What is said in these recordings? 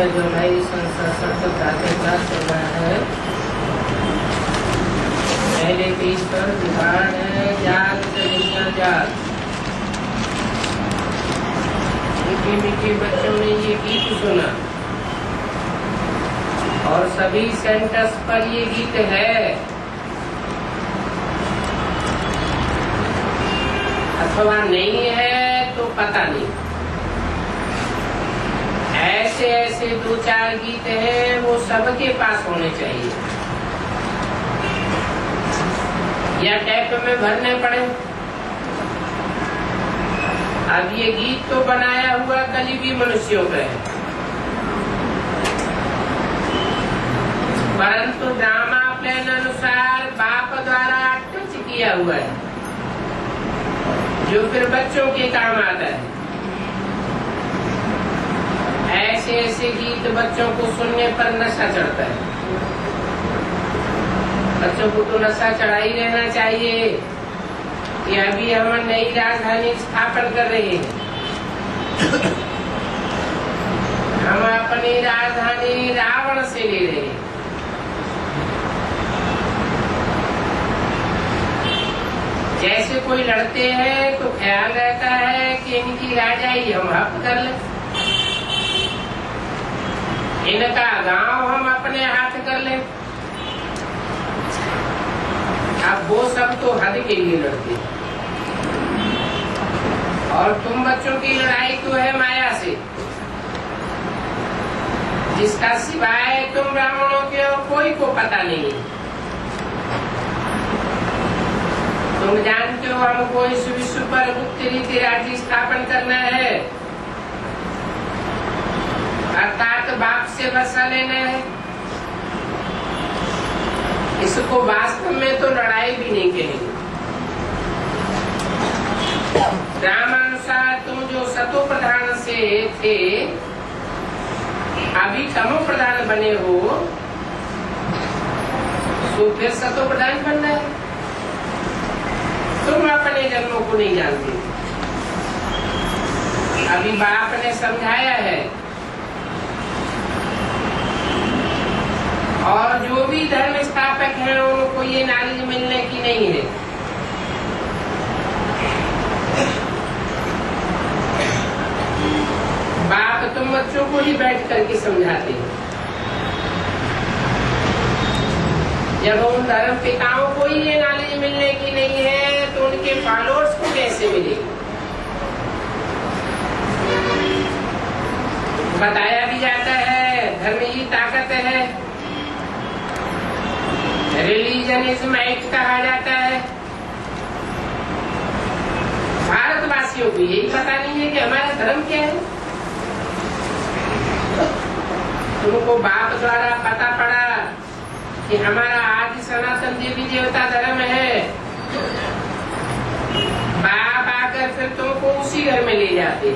है जो नई संस्था क्लास चल रहा है। पहले पेज पर उदाहरण है जाल दुनिया जाल। मीठे मीठे बच्चों ने ये गीत सुना और सभी सेंटेंस पर ये गीत है अथवा नहीं है तो पता नहीं। ऐसे ऐसे दो चार गीत हैं वो सबके पास होने चाहिए या टैप में भरने पड़े। अब ये गीत तो बनाया हुआ करीबी मनुष्यों का है, परंतु ड्रामा प्लान अनुसार बाप द्वारा टच किया हुआ है जो फिर बच्चों के काम आता है। ऐसे ऐसे गीत बच्चों को सुनने पर नशा चढ़ता है। बच्चों को तो नशा चढ़ा ही रहना चाहिए कि अभी हम नई राजधानी स्थापन कर रहे हैं। हम अपनी राजधानी रावण से ले रहे हैं। जैसे कोई लड़ते हैं तो ख्याल रहता है कि इनकी राजाई हम हक कर लें, इनका गांव हम अपने हाथ कर लें। अब वो सब तो हद के लिए लड़ते हैं और तुम बच्चों की लड़ाई तो है माया से, जिसका सिवाय तुम ब्राह्मणों के और कोई को पता नहीं है। तुम जानते हो हमको इस विश्व पर गुप्त रीति राज्य स्थापन करना है, अर्थात बाप से बसा लेना है। इसको वास्तव में तो लड़ाई भी नहीं कहेंगे। रामानुसार तुम जो सतो प्रधान से थे अभी तमो प्रधान बने हो तो फिर सतो प्रधान बनना है। तुम अपने जन्मों को नहीं जानते। अभी बाप ने समझाया है और जो भी धर्म स्थापक हैं उनको ये नॉलेज मिलने की नहीं है। बाप तुम बच्चों को ही बैठ करके समझाते हैं। जब उन धर्म पिताओं को ही ये नॉलेज मिलने की नहीं है तो उनके फॉलोअर्स को कैसे मिलेगी। बताया भी जाता है धर्म ही ताकत है, रिलीजन इज माइट कहा जाता है। भारतवासियों को यही पता नहीं है कि हमारा धर्म क्या है। तुमको बाप द्वारा पता पड़ा कि हमारा आदि सनातन देवी देवता धर्म है, बाप आकर फिर तुमको उसी घर में ले जाते।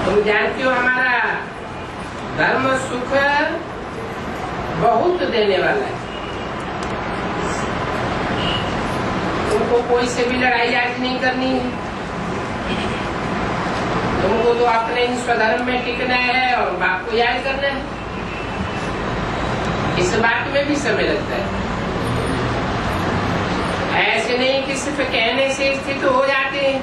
तुम जानते हो हमारा धर्म सुख बहुत देने वाला है। तुमको कोई से भी लड़ाई आज नहीं करनी है। तुमको तो अपने ही स्वधर्म में टिकना है और बाप को याद करना है। इस बात में भी समय लगता है। ऐसे नहीं कि सिर्फ कहने से स्थित हो जाते हैं।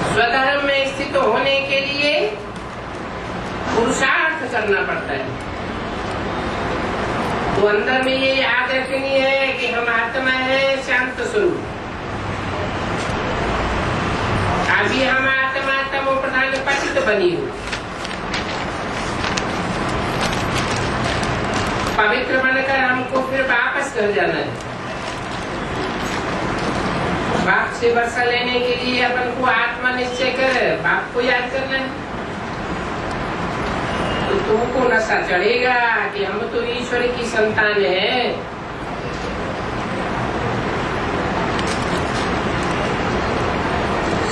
स्वधर्म में स्थित होने के लिए पुरुषार्थ करना पड़ता है। तो अंदर में ये याद रखनी है कि हम आत्मा है शांत स्वरूप। अभी हम आत्मा तमो प्रधान पतित बनी हो, पवित्र बनकर हमको फिर वापस घर जाना है। बाप से वर्षा लेने के लिए अपन को आत्मा निश्चय कर बाप को याद करना है। तो तुमको नशा चढ़ेगा कि हम तो ईश्वर की संतान है।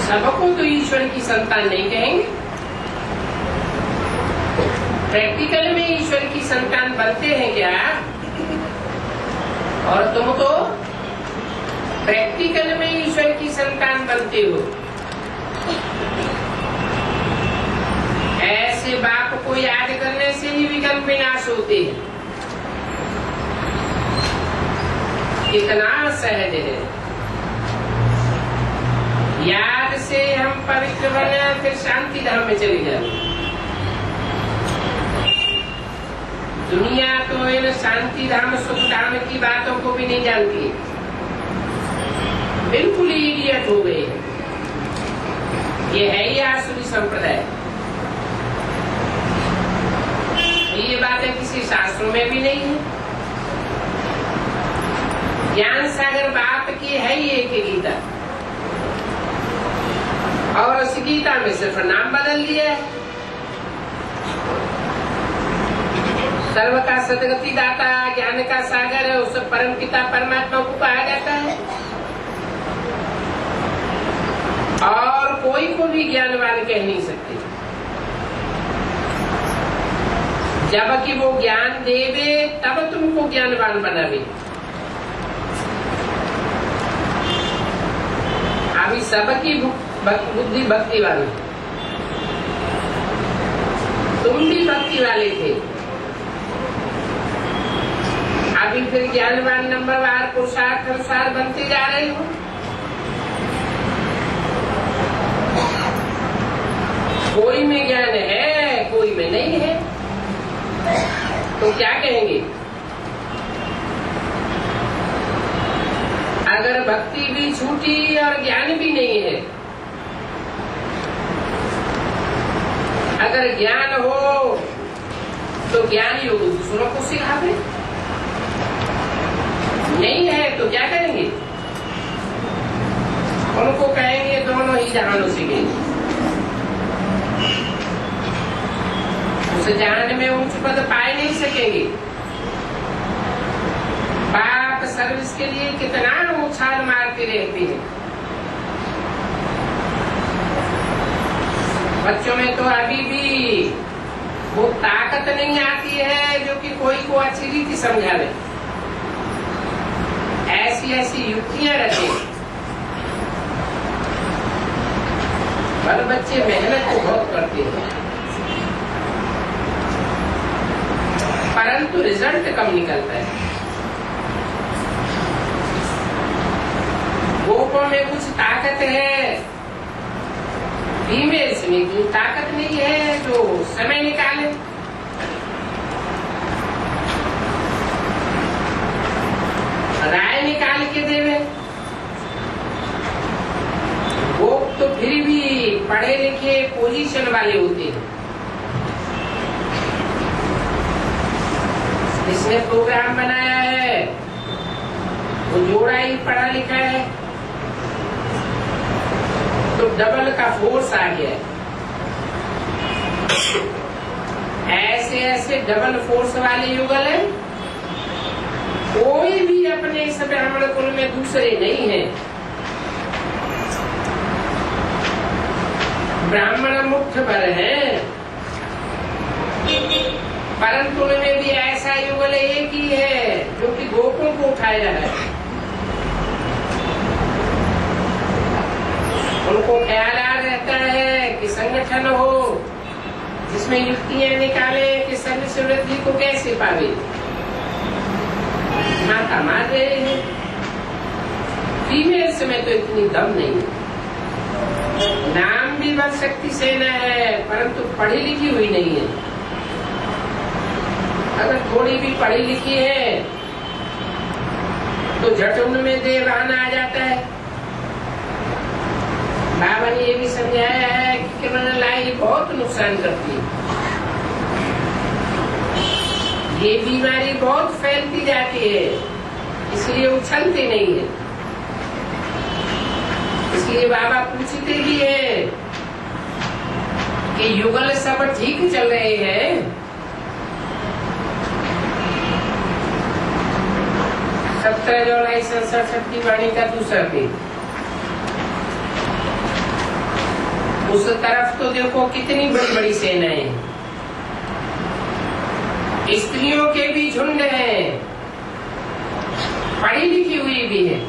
सबको तो ईश्वर की संतान नहीं कहेंगे। प्रैक्टिकल में ईश्वर की संतान बनते हैं क्या? और तुम तो प्रैक्टिकल में ईश्वर की संतान बनते हो। होते हैं, कितना सहज है। याद से हम पवित्र बने फिर शांति धाम में चले जाए। दुनिया तो इन शांति धाम सुख धाम की बातों को भी नहीं जानती, बिल्कुल इडियट हो गए। ये है ही आसुरी संप्रदाय। ये बातें किसी शास्त्रों में भी नहीं है। ज्ञान सागर बाप की है ही एक गीता, और उस गीता में सिर्फ नाम बदल दिया है। सर्व का सदगति दाता ज्ञान का सागर है, उस परम पिता परमात्मा को कहा जाता है। और कोई को भी ज्ञानवान कह नहीं सकते, जबकि वो ज्ञान देवे तब तुमको ज्ञानवान बनावे। अभी सबकी बुद्धि भक्ति वाली, तुम भी भक्ति वाले थे, अभी फिर ज्ञानवान नंबरवार पुरुषार्थ अनुसार बनते जा रहे हो। कोई में ज्ञान है, कोई में नहीं है, तो क्या कहेंगे? अगर भक्ति भी छूटी और ज्ञान भी नहीं है, अगर ज्ञान हो तो ज्ञान योग दूसरों को सिखावे, नहीं है तो क्या करेंगे? उनको कहेंगे दोनों ही जहानों से गए, उस जहान में उच्च पद पाए नहीं सकेंगे। बाप सर्विस के लिए कितना उछाल मारते रहते हैं। बच्चों में तो अभी भी वो ताकत नहीं आती है जो कि कोई को अच्छी रीति समझावे। ऐसी ऐसी युक्तियां रखे, पर बच्चे मेहनत तो बहुत करते हैं, परंतु रिजल्ट कम निकलता है। गोपों में कुछ ताकत है, फीमेल्स में इतनी ताकत नहीं है जो समय निकाले। राय निकाल के देवे। गोप तो फिर भी पढ़े लिखे पोजीशन वाले होते हैं। इसने प्रोग्राम बनाया है, वो जोड़ा ही पढ़ा लिखा है, तो डबल का फोर्स आ गया। ऐसे ऐसे डबल फोर्स वाले युगल है, कोई भी अपने इस ब्राह्मण कुल में दूसरे नहीं है। ब्राह्मण मुख्य भर है, परंतु उनमें भी ऐसा युगल एक ही है जो कि गोपों को उठाया है। उनको ख्याल रहता है कि संगठन हो जिसमें युक्तियां निकाले कि सर्विस वृद्धि को कैसे पावे। माता मार रहे हैं। फीमेल्स में तो इतनी दम नहीं। नाम भी बल शक्ति सेना है, परंतु पढ़ी लिखी हुई नहीं है। अगर थोड़ी भी पढ़ी लिखी है तो झट उनमें देवान आ जाता है। बाबा ने ये भी समझाया है कि किरण लाई बहुत नुकसान करती है। ये बीमारी बहुत फैलती जाती है, इसलिए उछलते नहीं है। इसलिए बाबा पूछते भी है कि युगल सब ठीक चल रहे हैं, 17 जुलाई 67 की वाणी का दूसरा पेज। उस तरफ तो देखो कितनी बड़ी बड़ी सेनाएं, स्त्रियों के भी झुंड हैं, पढ़ी लिखी हुई भी है,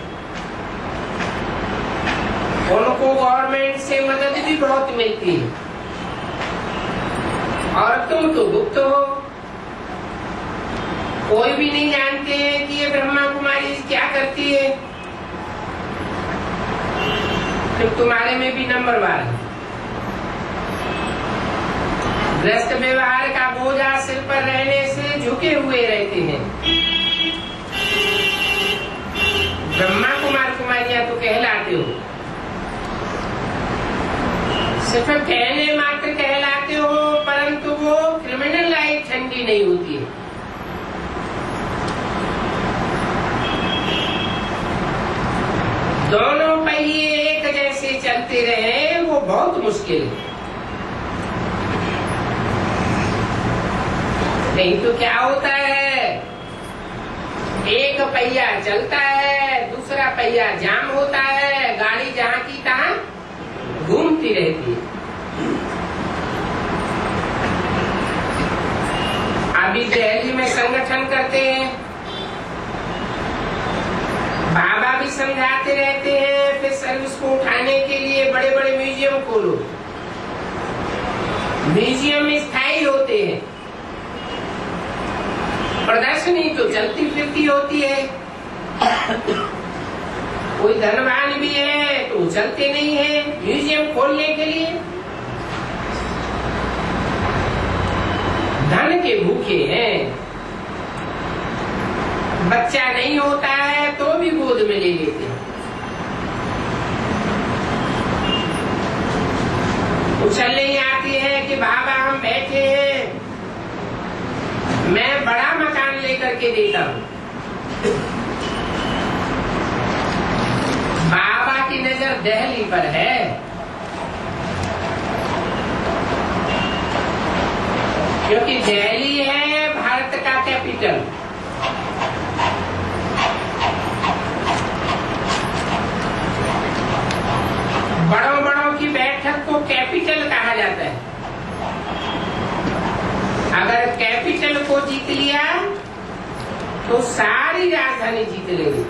उनको गवर्नमेंट से मदद भी बहुत मिलती है। और तुम तो गुप्त हो, कोई भी नहीं जानते हैं कि ये ब्रह्मा कुमारी क्या करती है। फिर तुम्हारे में भी नंबरवार है। गृहस्थ व्यवहार का बोझा सिर पर रहने से झुके हुए रहते हैं। ब्रह्मा कुमार कुमारियां तो कहलाते हो, सिर्फ कहने मात्र कहलाते हो, परंतु वो क्रिमिनल लाइफ ठंडी नहीं होती है। दोनों पहिए एक जैसे चलते रहे वो बहुत मुश्किल है। नहीं तो क्या होता है, एक पहिया चलता है, दूसरा पहिया जाम होता है, गाड़ी जहाँ की तहाँ घूमती रहती है। अभी दिल्ली में संगठन करते हैं, बाबा भी समझाते रहते हैं, फिर सर्विस को उठाने के लिए बड़े बड़े म्यूजियम खोलो। म्यूजियम स्थायी होते हैं, प्रदर्शनी तो चलती फिरती होती है। कोई धनवान भी है तो चलते नहीं है म्यूजियम खोलने के लिए, धन के भूखे हैं। बच्चा नहीं होता है तो भी गोद में ले लेते हैं। उछल नहीं आती है कि बाबा हम बैठे हैं, मैं बड़ा मकान लेकर के देता हूँ। बाबा की नजर दिल्ली पर है। क्योंकि दिल्ली है भारत का कैपिटल। बड़ों बड़ों की बैठक को कैपिटल कहा जाता है। अगर कैपिटल को जीत लिया तो सारी राजधानी जीत लेगी।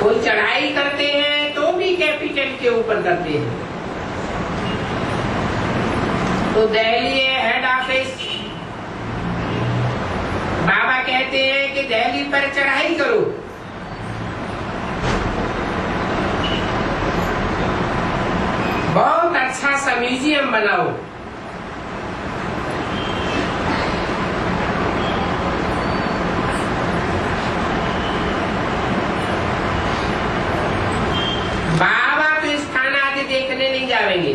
कोई चढ़ाई करते हैं तो भी कैपिटल के ऊपर करते हैं। तो दिल्ली है हेड ऑफिस। बाबा कहते हैं कि दिल्ली पर चढ़ाई करो। बहुत अच्छा सा म्यूजियम बनाओ। बाबा तो स्थान आदि देखने नहीं जाएंगे।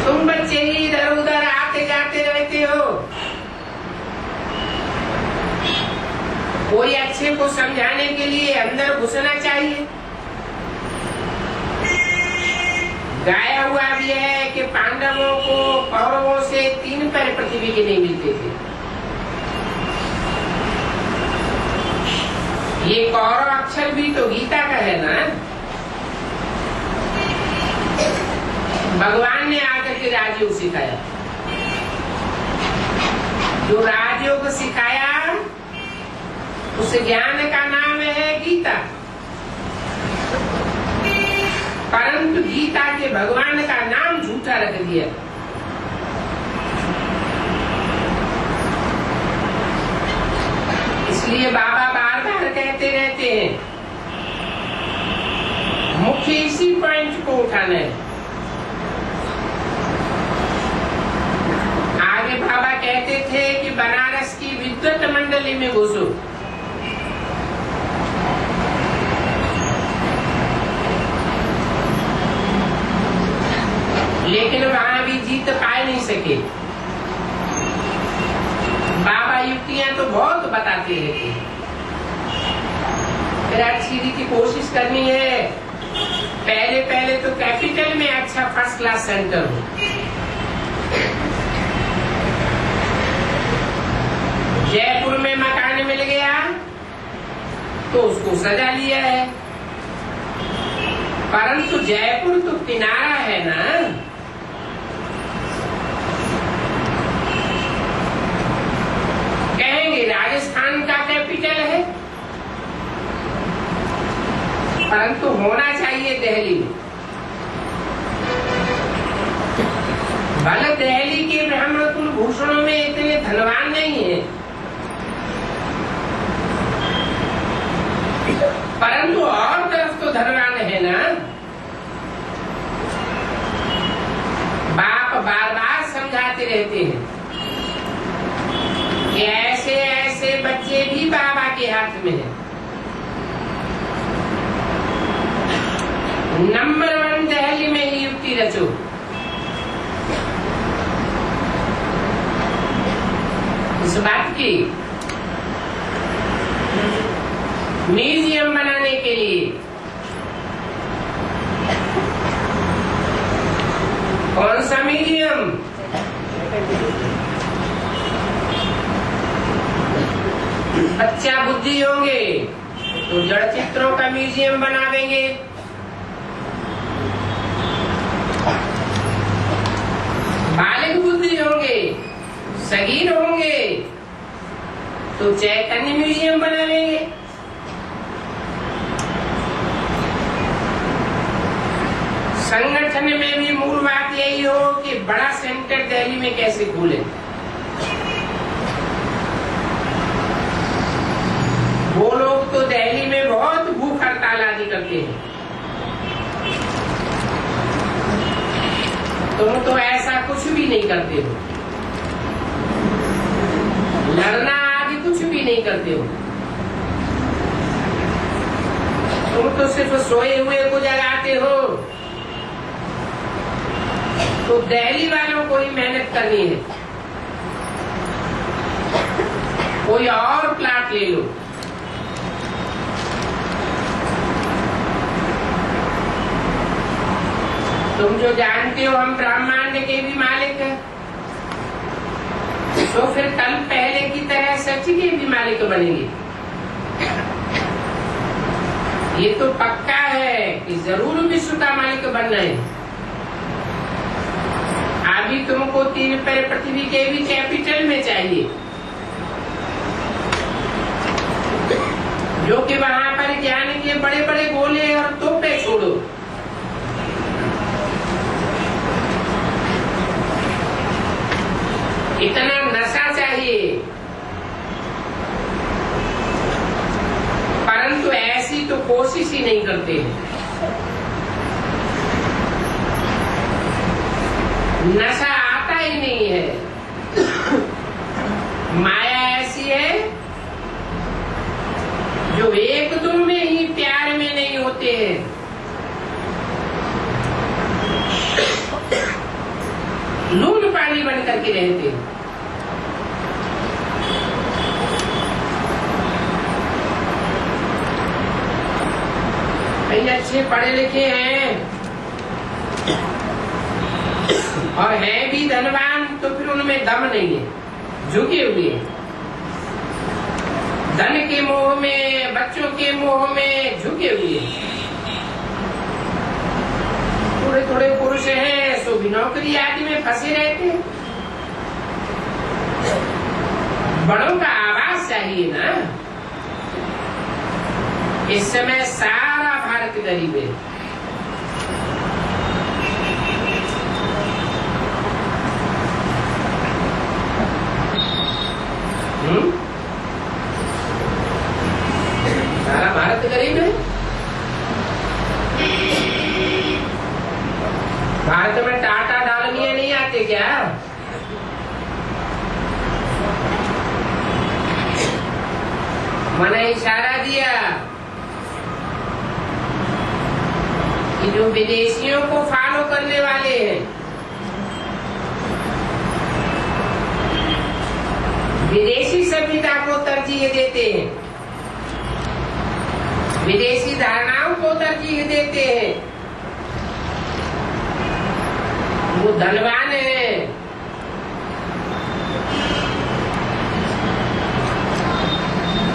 तुम बच्चे ही इधर उधर आते जाते रहते हो। कोई अच्छे को समझाने के लिए अंदर घुसना चाहिए। गाया हुआ भी है कि पांडवों को कौरवों से 3 पैर पृथ्वी के नहीं मिलते थे। ये कौरव अक्षर भी तो गीता का है ना। भगवान ने आकर के राजयोग सिखाया। जो राजयोग सिखाया उस ज्ञान का नाम है गीता। परंतु गीता के भगवान का नाम झूठा रख दिया। इसलिए बाबा बार बार कहते रहते हैं, मुख्य इसी पॉइंट को उठाना है। आगे बाबा कहते थे कि बनारस की विद्वत मंडली में घुसो। लेकिन वहां भी जीत पा नहीं सके। बाबा युक्तियां तो बहुत बताते रहते हैं। फिर अच्छी रीति कोशिश करनी है। पहले तो कैपिटल में अच्छा फर्स्ट क्लास सेंटर हो। जयपुर में मकान मिल गया तो उसको सजा लिया है। परंतु जयपुर तो किनारा है ना। कहेंगे राजस्थान का कैपिटल है, परंतु होना चाहिए दिल्ली में। भले दिल्ली के ब्राह्मण कुलभूषणों में इतने धनवान नहीं है, परंतु और तरफ तो धनवान है ना। बाप बार बार समझाते रहते हैं कि ऐसे ऐसे बच्चे भी बाबा के हाथ में हैं। नंबर 1 दिल्ली में ही युक्ति रचो। इस बात की म्यूजियम बनाने के लिए कौन सा म्यूजियम? बच्चा बुद्धि होंगे तो जड़ चित्रों का म्यूजियम बना देंगे। बालक बुद्धि होंगे, सगीर होंगे तो चैतन्य म्यूजियम बना लेंगे। संगठन में भी मूल बात यही हो कि बड़ा सेंटर दिल्ली में कैसे खोले। वो लोग तो दिल्ली में बहुत भूख हड़ताल आदि करते हैं, तुम तो ऐसा कुछ भी नहीं करते हो, लड़ना आदि कुछ भी नहीं करते हो। तुम तो सिर्फ सोए हुए को जगाते हो। तो दिल्ली वालों को ही मेहनत करनी है, कोई और प्लाट ले लो। तुम जो जानते हो हम ब्रह्मांड के भी मालिक हैं, तो फिर कल पहले की तरह सच के भी मालिक बनेंगे। ये तो पक्का है कि जरूर विश्व का मालिक बनना है। अभी तुमको 3 पैर पृथ्वी के भी कैपिटल में चाहिए, जो कि वहां पर ज्ञान के बड़े बड़े गोले और तोपे छोड़ो। इतना नशा चाहिए, परंतु ऐसी तो कोशिश ही नहीं करते हैं। नशा आता ही नहीं है। माया ऐसी है जो एक दो में ही प्यार में नहीं होते हैं, लून पानी बन करके रहते हैं। कई अच्छे पढ़े लिखे हैं और हैं भी धनवान, तो फिर उनमें दम नहीं है, झुके हुए हैं। धन के मोह में, बच्चों के मोह में झुके हुए हैं। थोड़े थोड़े पुरुष हैं सो भी नौकरी आदि में फंसे रहते हैं। बड़ों का आवाज चाहिए ना। इस समय सारा भारत गरीब है। सारा भारत गरीब है। भारत में टाटा डालमिया नहीं आते क्या? मैंने इशारा दिया कि जो विदेशियों को फॉलो करने वाले हैं, विदेशी सभ्यता को तरजीह देते हैं, विदेशी धारणाओं को तरजीह देते हैं, वो धनवान है।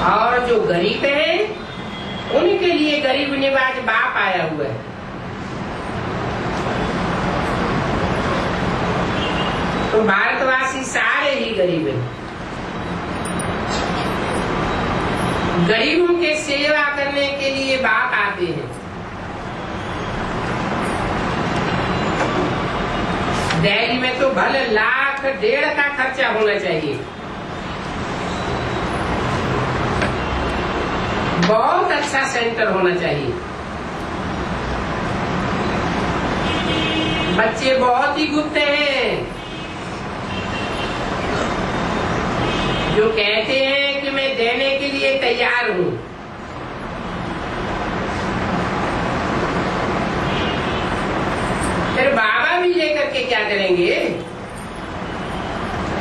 और जो गरीब है उनके लिए गरीब निवाज बाप आया हुआ है। तो भारतवासी सारे ही गरीब हैं। गरीबों के सेवा करने के लिए बाप आते हैं। दिल्ली में तो भले लाख 1.5 का खर्चा होना चाहिए, बहुत अच्छा सेंटर होना चाहिए। बच्चे बहुत ही गुप्त हैं, जो कहते हैं कि मैं देने के लिए तैयार हूं। फिर बाबा भी लेकर के क्या करेंगे,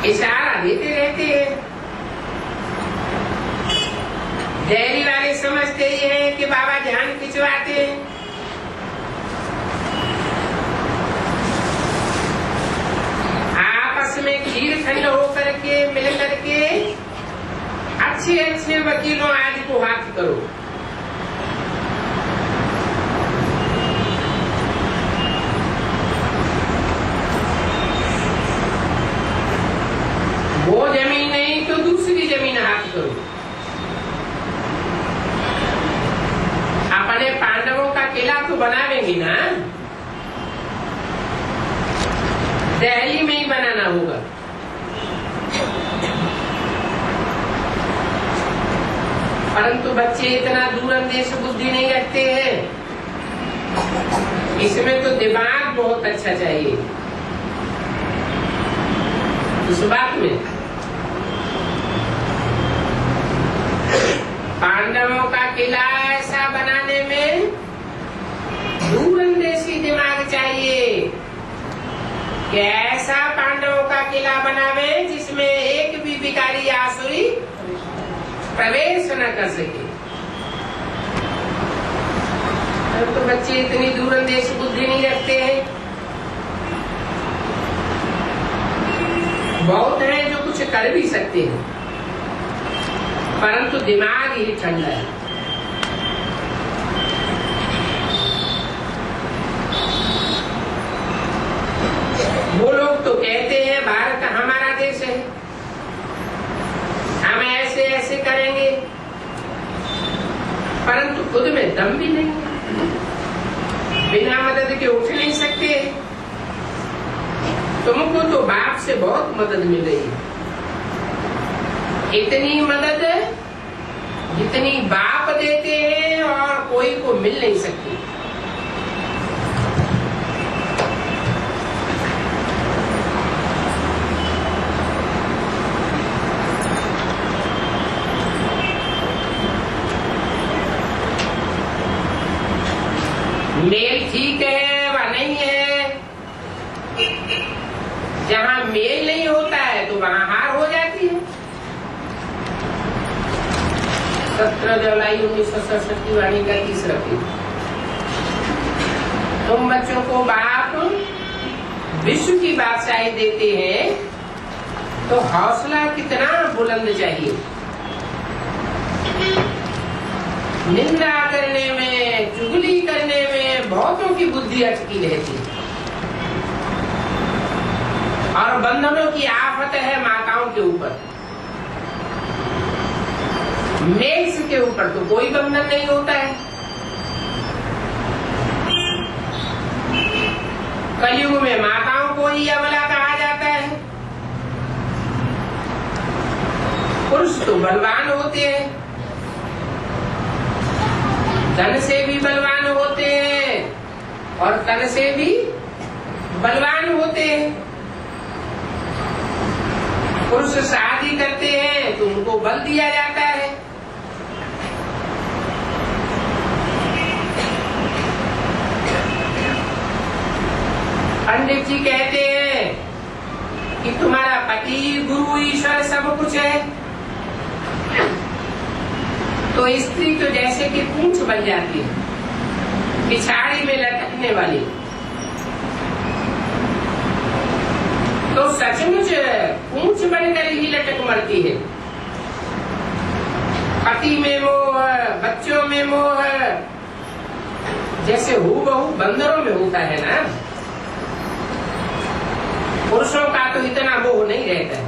इशारा देते रहते हैं। डेयरी वाले समझते ही हैं कि बाबा ध्यान खिंचवाते हैं। आपस में खीर खंड होकर के मिल करके अच्छे अच्छे वकीलों आज को हाथ करो। वो जमीन नहीं तो दूसरी जमीन हाथ करो। अपने पांडवों का किला तो बनावेंगे ना, दिल्ली में ही बनाना होगा। परंतु बच्चे इतना दूरंदेश बुद्धि नहीं रखते हैं, इसमें तो दिमाग बहुत अच्छा चाहिए। इस बात में पांडवों का किला ऐसा बनाने में दूरंदेशी दिमाग चाहिए कि ऐसा पांडवों का किला बनावे जिसमें एक भी विकारी आसुरी प्रवेश न कर सके। तो बच्चे इतनी दूरंदेश बुद्धि नहीं रखते हैं। बहुत हैं जो कुछ कर भी सकते हैं, परंतु दिमाग ही ठंडा है। वो लोग तो कहते हैं भारत हमारा देश है, हम ऐसे ऐसे करेंगे, परंतु खुद में दम भी नहीं, बिना मदद के उठ नहीं सकते। तुमको तो बाप से बहुत मदद मिल रही है, इतनी मदद जितनी बाप देते हैं और कोई को मिल नहीं सकती। मेल ठीक है व नहीं है, जहाँ मेल नहीं होता है तो वहाँ हार हो जाती है। 17 जुलाई 1967 की वाणी का 30 पेज। तुम बच्चों को बाप विश्व की बादशाही देते हैं तो हौसला कितना बुलंद चाहिए। निंदा करने में, चुगली करने में बहुतों की बुद्धि अटकी रहती है, और बंधनों की आफत है माताओं के ऊपर। मेल्स के ऊपर तो कोई बंधन नहीं होता है। कलयुग में माताओं को ही अबला कहा जाता है। पुरुष तो बलवान होते हैं, धन से भी बलवान होते हैं और तन से भी बलवान होते हैं। पुरुष शादी करते हैं तो उनको बल दिया जाता है। पंडित जी कहते हैं कि तुम्हारा पति, गुरु, ईश्वर सब कुछ है, तो स्त्री तो जैसे कि पूंछ बन जाती है, पिछाड़ी में लटकने वाली। तो सचमुच पूंछ बनकर ही लटक मरती है। पति में मोह, बच्चों में मोह, जैसे हूबहू बंदरों में होता है ना। पुरुषों का तो इतना मोह नहीं रहता है।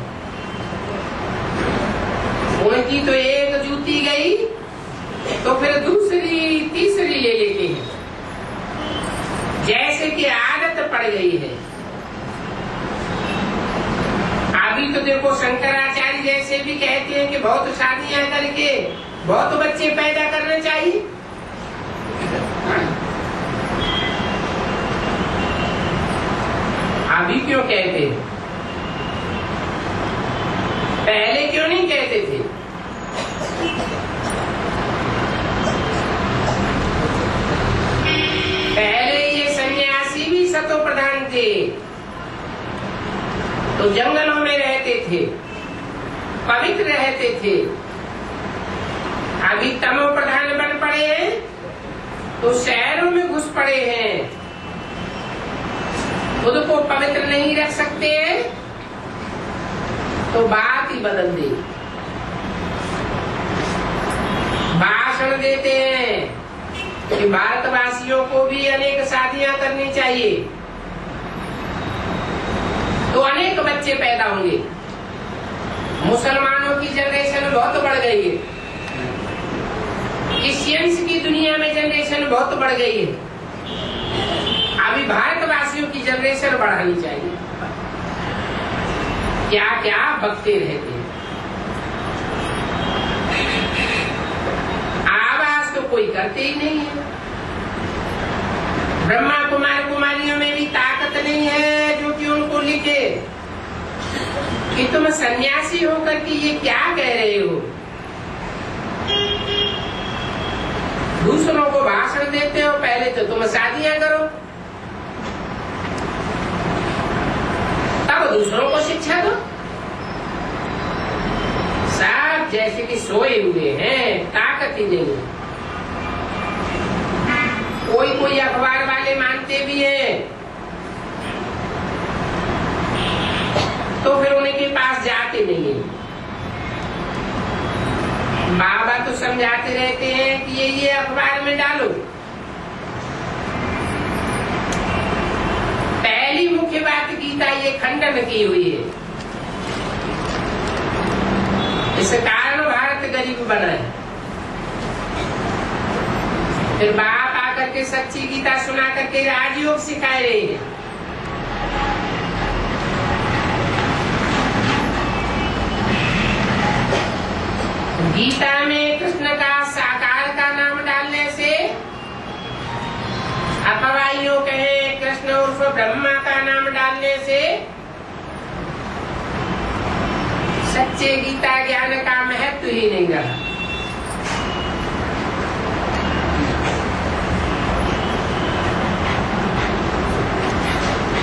उनकी तो एक जूती गई तो फिर दूसरी तीसरी ले लेते हैं, जैसे कि आदत पड़ गई है। अभी तो देखो शंकराचार्य जैसे भी कहते हैं कि बहुत शादियां करके बहुत बच्चे पैदा करना चाहिए। अभी क्यों कहते हैं, पहले क्यों नहीं कहते थे? पहले ये सन्यासी भी सतो प्रधान थे, तो जंगलों में रहते थे, पवित्र रहते थे। अभी तमो प्रधान बन पड़े हैं तो शहरों में घुस पड़े हैं, खुद को पवित्र नहीं रख सकते हैं, तो बात ही बदल दी। भाषण देते हैं कि भारतवासियों को भी अनेक शादियां करनी चाहिए, तो अनेक बच्चे पैदा होंगे। मुसलमानों की जनरेशन बहुत बढ़ गई है, क्रिश्चियंस की दुनिया में जनरेशन बहुत बढ़ गई है। अभी भारतवासियों की जनरेशन बढ़ानी चाहिए। क्या क्या बकते रहते हैं, आवाज तो कोई करते ही नहीं है। ब्रह्मा कुमार कुमारियों में भी ताकत नहीं है जो कि उनको लिखे कि तुम सन्यासी होकर के ये क्या कह रहे हो। दूसरों को भाषण देते हो, पहले तो तुम शादियां करो, तब दूसरों को शिक्षा दो। सब जैसे कि सोए हुए हैं, ताकत ही नहीं। कोई कोई अखबार वाले मानते भी हैं, तो फिर उनके पास जाते नहीं है। बाबा तो समझाते रहते हैं कि ये अखबार में डालो। पहली मुख्य बात गीता ये खंडन की हुई है, इस कारण भारत गरीब बना है। फिर बाप आकर के सच्ची गीता सुना करके राजयोग सिखाए रहे हैं। गीता में कृष्ण का साकार का नाम डालने से, अपवाइयों कहे कृष्ण उर्फ ब्रह्मा का नाम डालने से सच्चे गीता ज्ञान का महत्व ही नहीं रहा।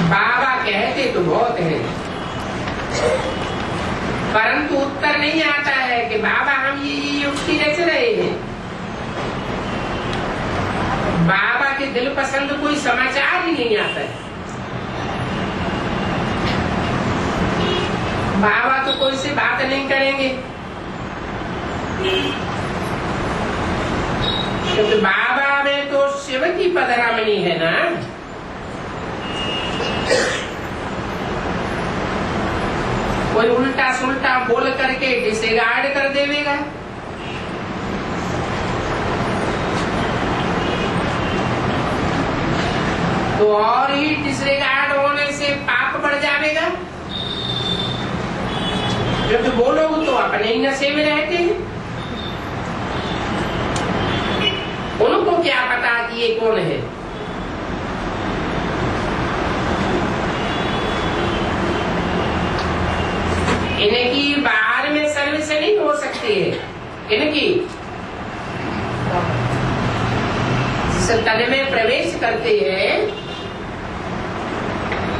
बाबा कहते तो बहुत है, परंतु उत्तर नहीं आता है कि बाबा हम ये युक्ति रच रहे हैं। बाबा के दिल पसंद कोई समाचार ही नहीं आता है। बाबा तो कोई से बात नहीं करेंगे, क्योंकि बाबा में तो शिव की पधरामणी है ना। कोई उल्टा सुल्टा बोल करके डिसरिगार्ड कर देवेगा। तो और ही डिसरिगार्ड होने से पाप बढ़ जाएगा, क्योंकि वो लोग तो अपने ही नशे में रहते हैं। उनको क्या पता कि ये कौन है। इनकी बाहर में सर्विस नहीं हो सकती है। इनकी तन में प्रवेश करते हैं,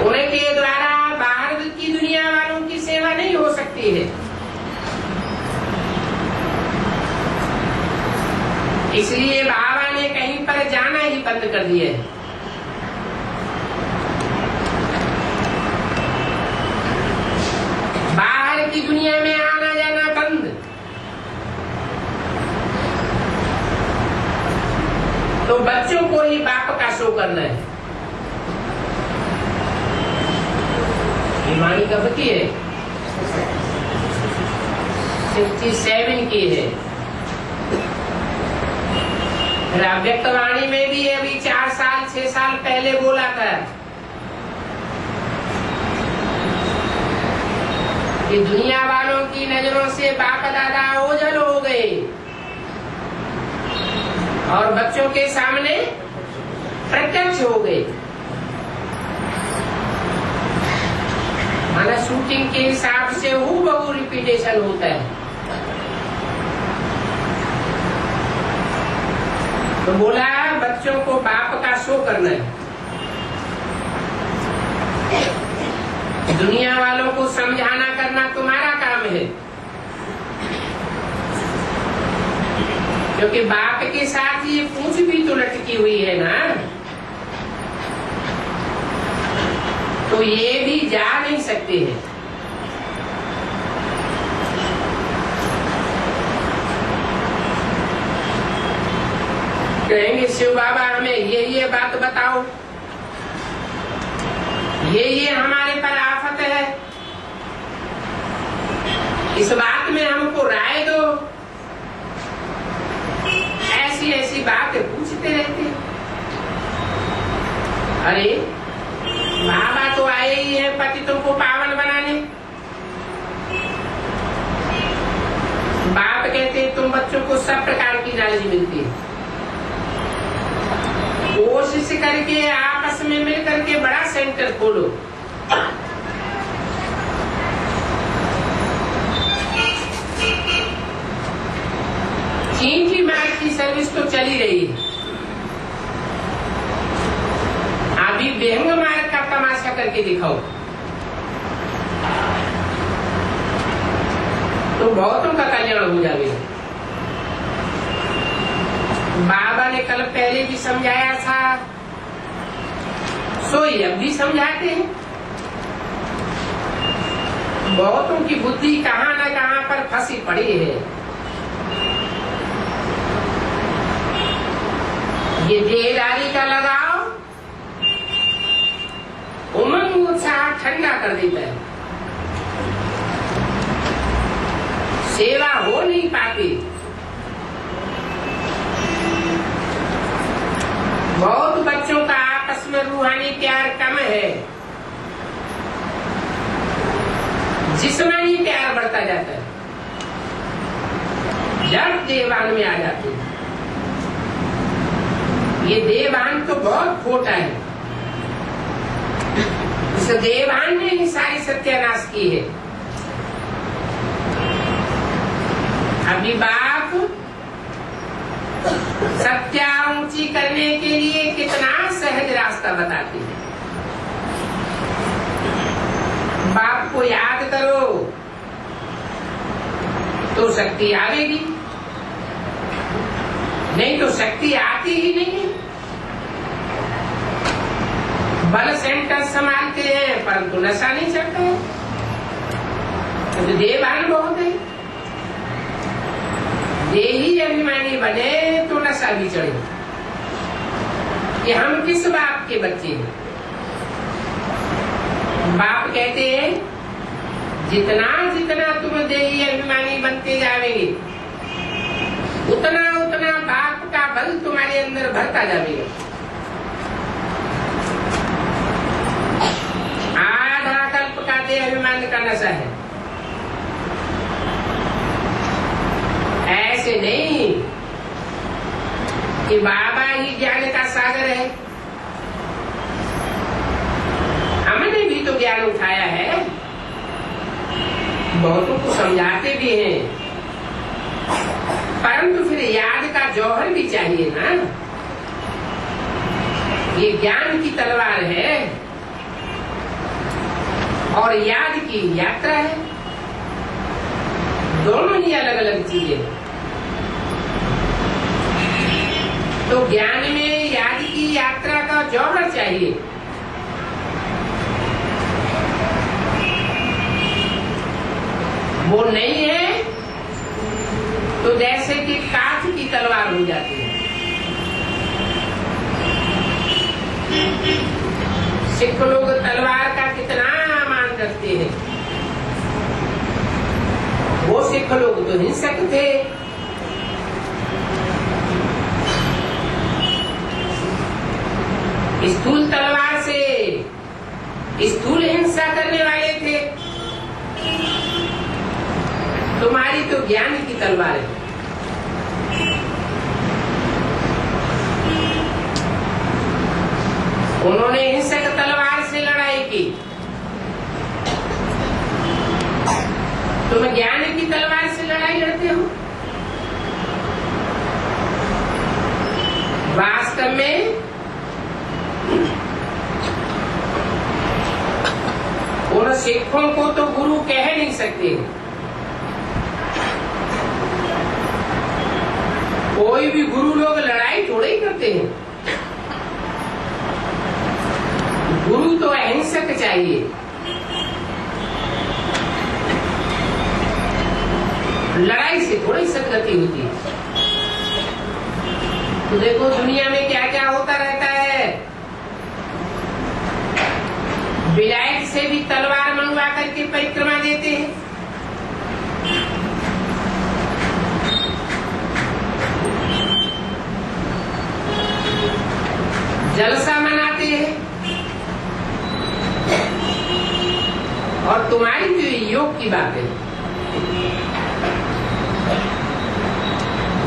उनके द्वारा बाहर की दुनिया वालों की सेवा नहीं हो सकती है। इसलिए बाबा ने कहीं पर जाना ही बंद कर दिया है। बाहर की दुनिया में आना जाना बंद। तो बच्चों को ही बाप का शो करना है। वाणी कब की है? 67 की है। अव्यक्त वाणी में भी अभी 4 साल 6 साल पहले बोला था। कि दुनिया वालों की नजरों से बाप दादा ओझल हो गए और बच्चों के सामने प्रत्यक्ष हो गए। माना शूटिंग के हिसाब से हूबहू रिपीटेशन होता है। तो बोला बच्चों को बाप का शो करना है, दुनिया वालों को समझाना करना तुम्हारा काम है, क्योंकि बाप के साथ ये पूंछ भी तो लटकी हुई है ना, तो ये भी जा नहीं सकते हैं। कहेंगे शिव बाबा हमें ये बात बताओ, ये हमारे पर आफत है, इस बात में हमको राय दो। ऐसी ऐसी बातें पूछते रहते। अरे बाबा तो आए ही हैं पतितों को पावन बनाने। बाप कहते तुम बच्चों को सब प्रकार की नॉलेज मिलती है, कोशिश करके आपस में मिल करके बड़ा सेंटर खोलो। चीन की मार्ग की सर्विस तो चली रही है, अभी व्यंग मार्ग का तमाशा करके दिखाओ तो बहुतों का कल्याण हो जाएगा। बाबा ने कल पहले भी समझाया था, सो अब भी समझाते हैं। बहुतों की बुद्धि कहाँ न कहाँ पर फंसी पड़ी है। ये देहदारी का लगाव उमंग उत्साह ठंडा कर देता है, सेवा हो नहीं पाती। बहुत बच्चों का आपस में रूहानी प्यार कम है, जिस्मानी प्यार बढ़ता जाता है, जड़ देवान में आ जाते हैं। ये देवान तो बहुत खोटा है, इस देवान ने ही सारी सत्यानाश की है। अभी बाप सत्या ऊंची करने के लिए कितना सहज रास्ता बताते हैं। बाप को याद करो तो शक्ति आवेगी, नहीं तो शक्ति आती ही नहीं है। बल सेंटर संभालते हैं परंतु नशा नहीं चढ़ता है, तो देवान बहुत है। देही अभिमानी बने तो नशा भी चढ़े कि हम किस बाप के बच्चे हैं। बाप कहते हैं जितना जितना तुम देही अभिमानी बनते जाओगे उतना उतना बाप का बल तुम्हारे अंदर भरता जाएगा। आधा कल्प का देह अभिमान का नशा है, ऐसे नहीं कि बाबा ही ज्ञान का सागर है। हमने भी तो ज्ञान उठाया है, बहुतों को समझाते भी हैं, परंतु फिर याद का जौहर भी चाहिए ना। ये ज्ञान की तलवार है और याद की यात्रा है, दोनों ही अलग अलग चीजें। तो ज्ञान में याद की यात्रा का जौहर चाहिए। वो नहीं है तो जैसे कि काठ की तलवार हो जाती है। सिख लोग तलवार का कितना मान रखते हैं, वो सिख लोग तो हिंसक थे। स्थूल तलवार से स्थूल हिंसा करने वाले थे। तुम्हारी तो ज्ञान की तलवार है। उन्होंने हिंसक तलवार से लड़ाई की, तुम ज्ञान की तलवार से लड़ाई लड़ते हो। वास्तव में उन सिखों को तो गुरु कह नहीं सकते। कोई भी गुरु लोग लड़ाई थोड़े ही करते हैं। गुरु तो अहिंसक चाहिए। लड़ाई से थोड़ी सदगति होती है। तो देखो दुनिया में क्या क्या होता रहता है। विलायत से भी तलवार मंगवा करके परिक्रमा देते हैं। जलसा मनाते हैं। और तुम्हारी जो योग की बात है,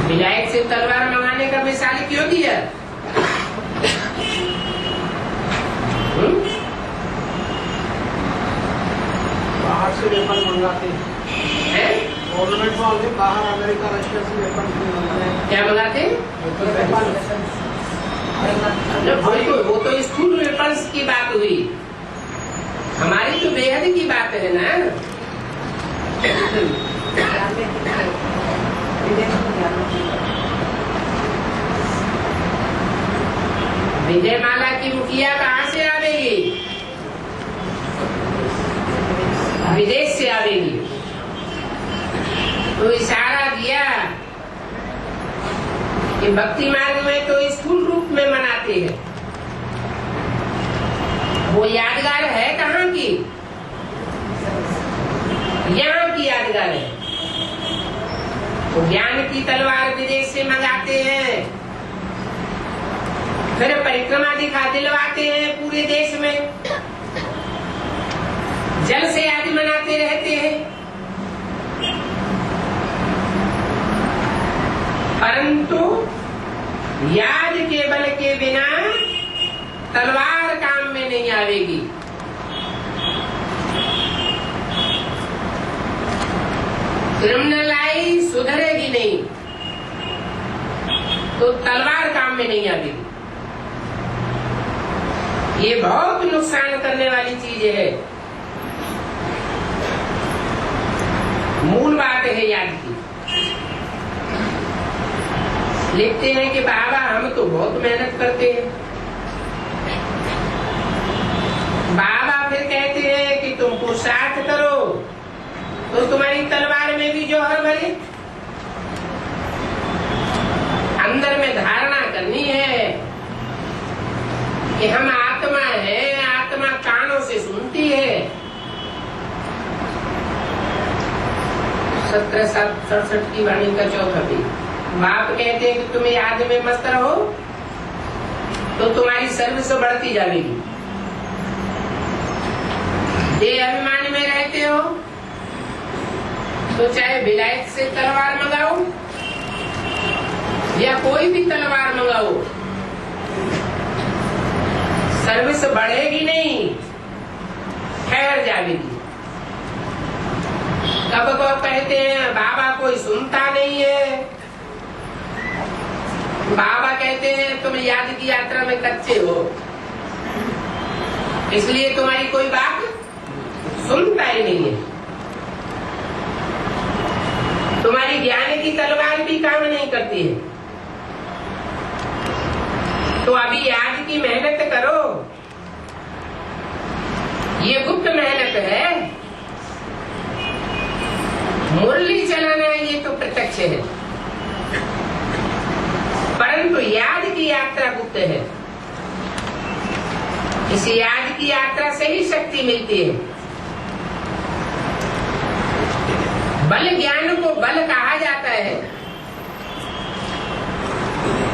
विलायत से तलवार मंगाने का मिसाल क्यों दिया? बाहर से वेपन मंगाते हैं। गवर्नमेंट वाले बाहर अमेरिका रशिया से वेपन मंगाते हैं। क्या मंगाते हैं? वो तो स्कूल वेपन्स की बात हुई। हमारी तो बेहद की बात है ना। विजयमाला की मुखिया कहाँ से आवेगी? विदेश से आवेगी। तो इशारा दिया कि भक्ति मार्ग में तो स्थूल रूप में मनाते हैं। वो यादगार है कहाँ की? यहाँ की यादगार है। तो ज्ञान की तलवार विदेश से मंगाते हैं, फिर परिक्रमा दिलवाते हैं पूरे देश में, जल से आदि मनाते रहते हैं। परंतु याद के बल के बिना तलवार काम में नहीं आवेगी। क्रिमिनलाई सुधरेगी नहीं तो तलवार काम में नहीं आवेगी। ये बहुत नुकसान करने वाली चीज है। मूल बात है याद की। लिखते हैं कि बाबा हम तो बहुत मेहनत करते हैं। बाबा फिर कहते हैं कि तुम पुरुषार्थ करो तो तुम्हारी तलवार में भी जौहर भरे। अंदर में धारणा करनी है कि हम आत्मा है, आत्मा कानों से सुनती है। 1767 की वाणी का चौथा भी बाप कहते हैं कि तुम याद में मस्त रहो तो तुम्हारी सर्विस बढ़ती जाएगी। ये अभिमान में रहते हो तो चाहे विलायत से तलवार मंगाओ या कोई भी तलवार मंगाओ, सर्विस बढ़ेगी नहीं, ठहर जाएगी। कब को कहते हैं बाबा कोई सुनता नहीं है। बाबा कहते हैं तुम याद की यात्रा में कच्चे हो, इसलिए तुम्हारी कोई बात सुनता ही नहीं है। तुम्हारी ज्ञान की तलवार भी काम नहीं करती है। तो अभी याद की मेहनत करो। ये गुप्त मेहनत है। मुरली चलाना ये तो प्रत्यक्ष है, परंतु याद की यात्रा गुप्त है। इस याद की यात्रा से ही शक्ति मिलती है। बल ज्ञान को बल कहा जाता है,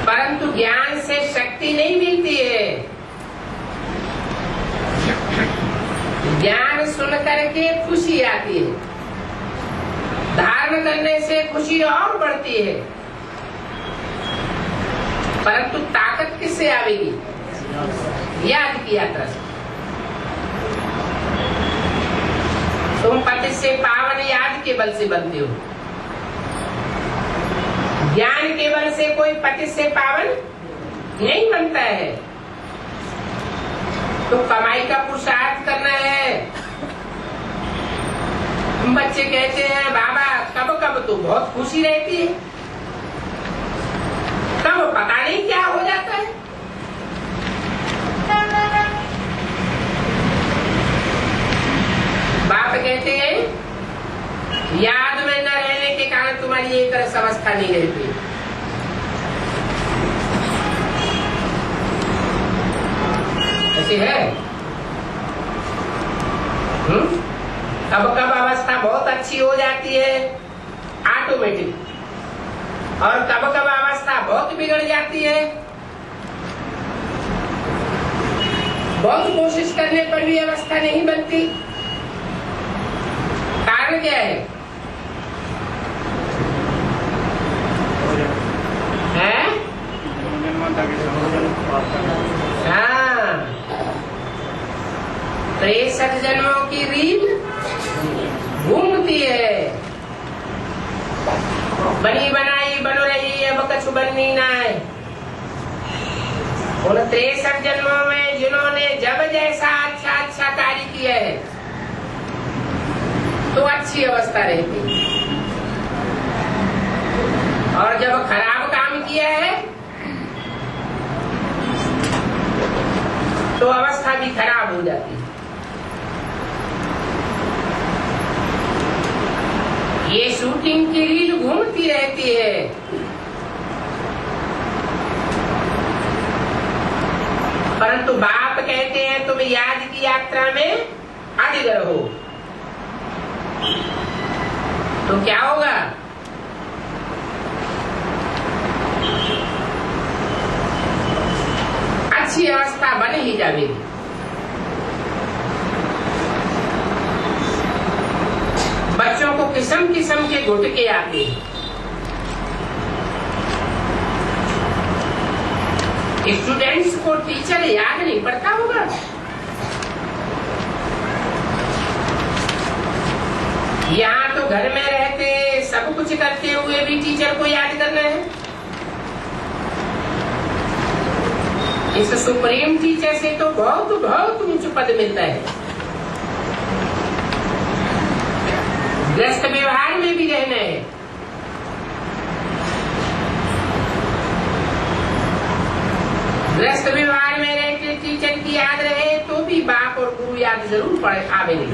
परंतु ज्ञान से शक्ति नहीं मिलती है। ज्ञान सुन करके खुशी आती है। कर्म करने से खुशी और बढ़ती है, परंतु ताकत किससे आवेगी? याद की यात्रा से। तुम पति से पावन याद के बल से बनते हो। ज्ञान के बल से कोई पति से पावन नहीं बनता है। तो कमाई का पुरुषार्थ करना है। बच्चे कहते हैं बाबा कब कब तो बहुत खुशी रहती है, कब पता नहीं क्या हो जाता है। बाप कहते हैं याद में न रहने के कारण तुम्हारी एक रस अवस्था नहीं रहती। ऐसे है। कब कब अवस्था बहुत अच्छी हो जाती है ऑटोमेटिक, और कब कब अवस्था बहुत बिगड़ जाती है। बहुत कोशिश करने पर भी अवस्था नहीं बनती। कारण क्या है? हाँ, 63 जन्मों की रील घूमती है। बनी बनाई बन रही अब कछु बननी ना है। उन 63 जन्मों में जिन्होंने जब जैसा अच्छा अच्छा कार्य किया है तो अच्छी अवस्था रहती, और जब खराब काम किया है तो अवस्था भी खराब हो जाती। ये शूटिंग की रील घूमती रहती है। परंतु बाप कहते हैं तुम याद की यात्रा में अडिग रहो। तो क्या होगा? अच्छी अवस्था बन ही जाएगी। बच्चों को किस्म किस्म के गुटके आते हैं। स्टूडेंट्स को टीचर याद नहीं पड़ता होगा। यहाँ तो घर में रहते सब कुछ करते हुए भी टीचर को याद करना है। इस सुप्रीम टीचर से तो बहुत बहुत ऊंच पद मिलता है। गृहस्थ व्यवहार में भी रहना है। गृहस्थ व्यवहार में रहते टीचर की याद रहे तो भी बाप और गुरु याद जरूर पड़े आवेंगे।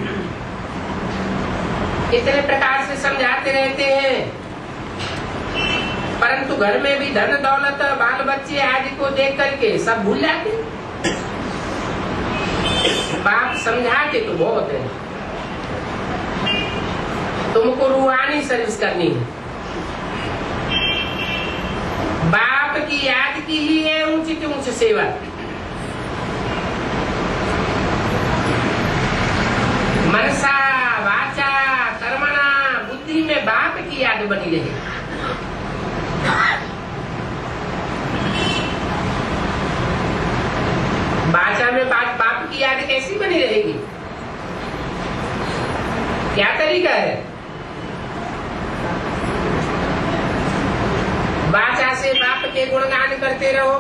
इतने प्रकार से समझाते रहते हैं, परंतु घर में भी धन दौलत बाल बच्चे आदि को देख करके सब भूल जाते। बाप समझाते तो बहुत है। तुमको रूहानी सर्विस करनी है। बाप की याद की ही है ऊंची से ऊंची सेवा। मनसा वाचा कर्मणा बुद्धि में बाप की याद बनी रहे। वाचा में बाप की याद कैसी बनी रहेगी? क्या तरीका है? वाचा से बाप के गुणगान करते रहो,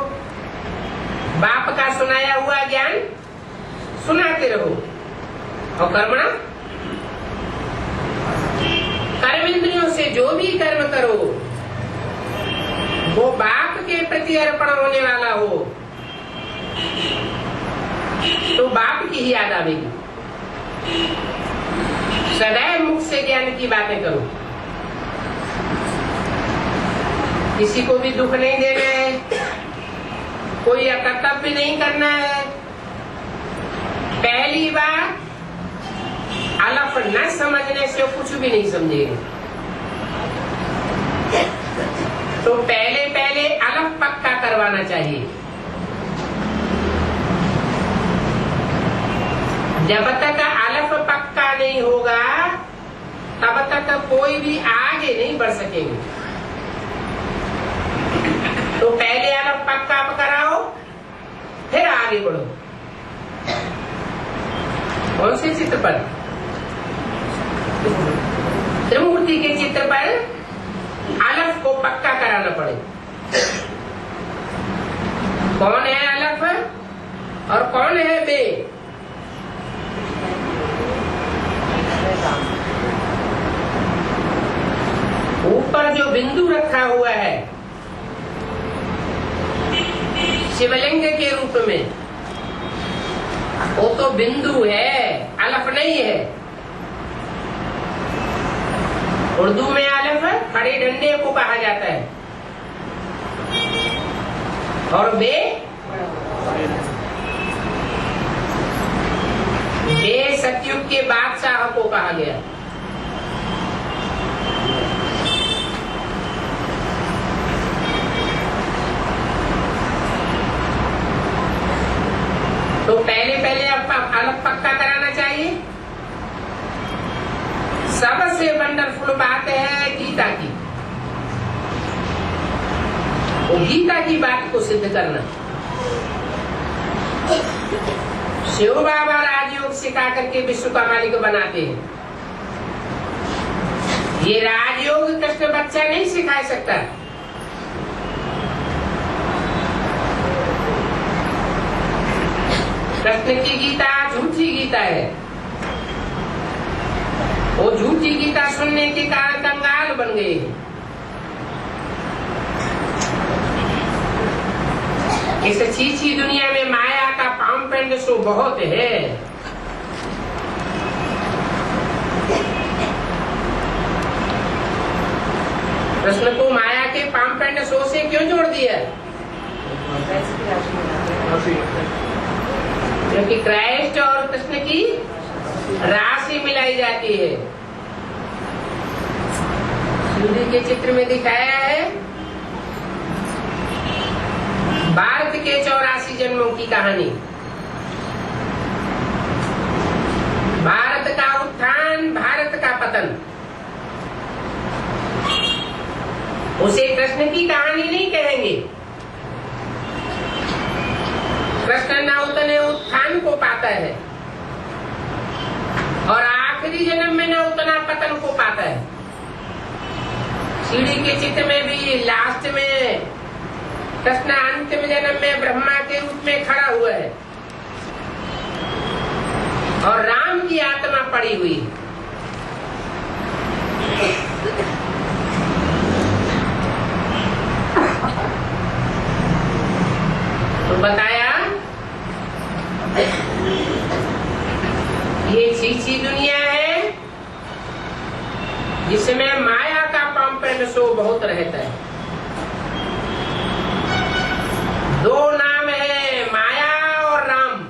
बाप का सुनाया हुआ ज्ञान सुनाते रहो, और कर्मणा कर्म इंद्रियों से जो भी कर्म करो वो बाप के प्रति अर्पण होने वाला हो तो बाप की ही याद आवेगी। सदैव मुख से ज्ञान की बातें करो। किसी को भी दुख नहीं देना है, कोई अकर्तव्य नहीं करना है। पहली बार अलफ न समझने से कुछ भी नहीं समझेंगे। तो पहले पहले अलफ पक्का करवाना चाहिए। जब तक अलफ पक्का नहीं होगा तब तक कोई भी आगे नहीं बढ़ सकेंगे। तो पहले अलग पक्का कराओ, फिर आगे बढ़ो। कौन से चित्र पर? त्रिमूर्ति के चित्र पर अलफ को पक्का कराना पड़े। कौन है अलफ और कौन है बे? ऊपर जो बिंदु रखा हुआ है शिवलिंग के रूप में, वो तो बिंदु है, अलफ नहीं है। उर्दू में अलफ खड़े डंडे को कहा जाता है और बे सतयुग के बादशाह को कहा गया। तो पहले अलग पक्का कराना चाहिए। सबसे वंडरफुल बात है गीता की, वो गीता की बात को सिद्ध करना। शिव बाबा राजयोग सिखा करके विश्व का मालिक बनाते हैं। ये राजयोग कृष्ण बच्चा नहीं सिखा सकता। कृष्ण की गीता झूठी गीता है। वो झूठी गीता सुनने के कारण कंगाल बन गए। इस छीछी दुनिया में माया का पामपेंड शो बहुत है। कृष्ण को माया के पामपेंड शो से क्यों जोड़ दिया? क्योंकि क्राइस्ट और कृष्ण की राशि मिलाई जाती है। सूर्य के चित्र में दिखाया है भारत के 84 जन्मों की कहानी। भारत का उत्थान, भारत का पतन। उसे कृष्ण की कहानी नहीं कहेंगे। कृष्ण न उतने उत्थान को पाता है और आखिरी जन्म में न उतना पतन को पाता है। सीढ़ी के चित्र में भी लास्ट में कृष्ण अंतिम जन्म में ब्रह्मा के रूप में खड़ा हुआ है और राम की आत्मा पड़ी हुई। तो बताया ये छीछी दुनिया है जिसमें माया का पामपेंड शो बहुत रहता है। दो नाम है, माया और राम।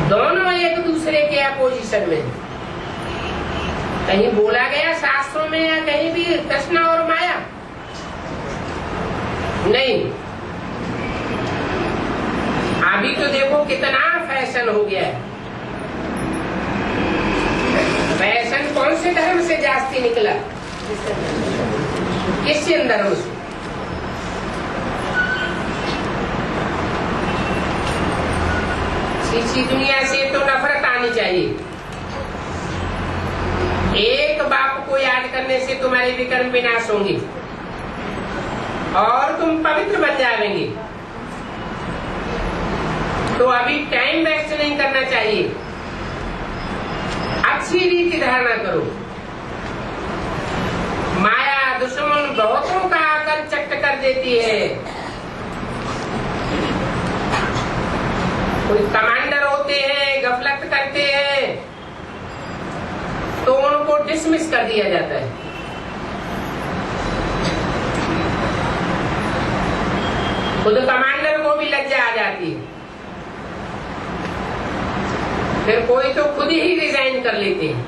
दोनों एक दूसरे के अपोजिशन में। कहीं बोला गया शास्त्रों में या कहीं भी कृष्ण और माया नहीं। अभी तो देखो कितना फैशन हो गया है। फैशन कौन से धर्म से जास्ती निकला? क्रिश्चियन धर्म से। इसी दुनिया से तो नफरत आनी चाहिए। एक बाप को याद करने से तुम्हारे विकर्म विनाश होंगे और तुम पवित्र बन जाएंगे। तो अभी टाइम वेस्ट नहीं करना चाहिए। अच्छी रीति धारणा करो। माया दुश्मन बहुतों का आकर चट्ट कर देती है। कोई कमांडर होते हैं, गफलत करते हैं तो उनको डिसमिस कर दिया जाता है। खुद कमांडर को भी लज्जा आ जाती है। फिर कोई तो खुद ही रिजाइन कर लेते हैं।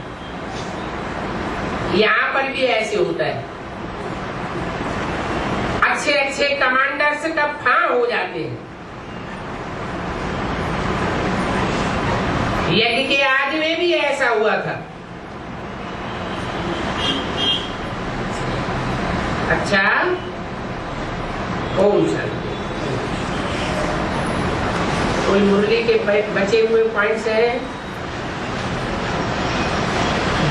यहाँ पर भी ऐसे होता है। अच्छे अच्छे कमांडर्स का फां हो जाते हैं। यज्ञ के हुआ था। अच्छा, ओम शांति। कोई मुरली के बचे हुए पॉइंट्स हैं?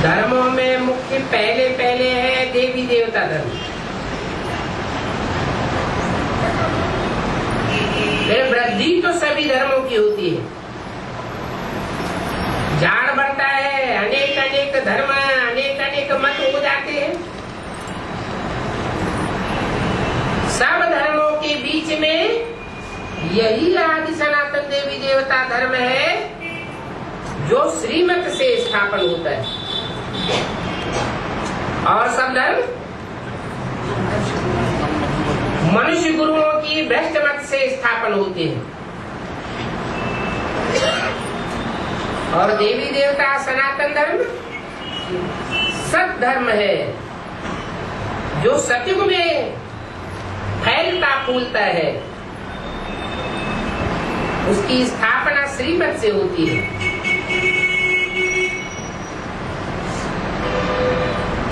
धर्मों में मुख्य पहले है देवी देवता धर्म। वृद्धि तो सभी धर्मों की होती है, झाड़ बढ़ता है, अनेक अनेक धर्म, अनेक अनेक मत हो जाते हैं। सब धर्मों के बीच में यही आदि सनातन देवी देवता धर्म है जो श्रीमत से स्थापन होता है, और सब धर्म मनुष्य गुरुओं की भ्रष्ट मत से स्थापन होते हैं। और देवी देवता सनातन धर्म सत धर्म है जो सतयुग में फैलता फूलता है। उसकी स्थापना श्रीमत से होती है।